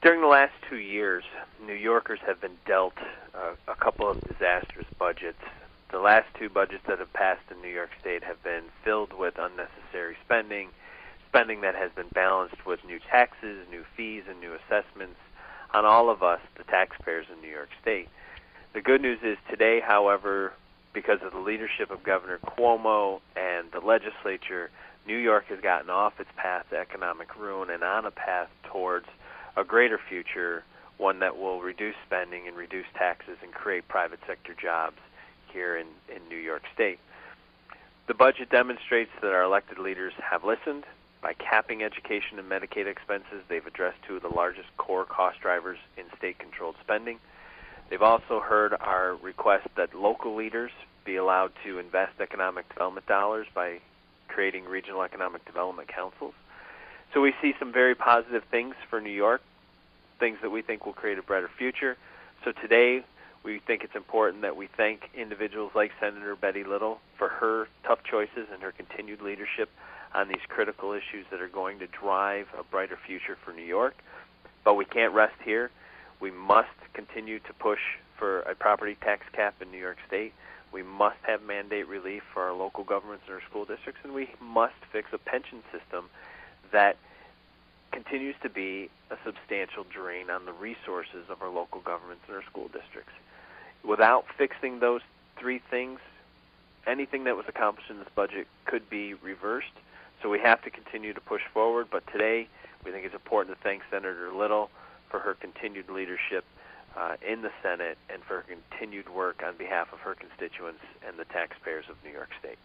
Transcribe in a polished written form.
During the last 2 years, New Yorkers have been dealt a couple of disastrous budgets. The last two budgets that have passed in New York State have been filled with unnecessary spending that has been balanced with new taxes, new fees, and new assessments on all of us, the taxpayers in New York State. The good news is today, however, because of the leadership of Governor Cuomo and the Legislature, New York has gotten off its path to economic ruin and on a path towards a greater future, one that will reduce spending and reduce taxes and create private sector jobs here in New York State. The budget demonstrates that our elected leaders have listened. By capping education and Medicaid expenses, they've addressed two of the largest core cost drivers in state-controlled spending. They've also heard our request that local leaders be allowed to invest economic development dollars by creating regional economic development councils. So we see some very positive things for New York, things that we think will create a brighter future. So today, we think it's important that we thank individuals like Senator Betty Little for her tough choices and her continued leadership on these critical issues that are going to drive a brighter future for New York. But we can't rest here. We must continue to push for a property tax cap in New York State. We must have mandate relief for our local governments and our school districts, and we must fix a pension system that continues to be a substantial drain on the resources of our local governments and our school districts. Without fixing those three things, anything that was accomplished in this budget could be reversed. So we have to continue to push forward. But today, we think it's important to thank Senator Little for her continued leadership in the Senate and for her continued work on behalf of her constituents and the taxpayers of New York State.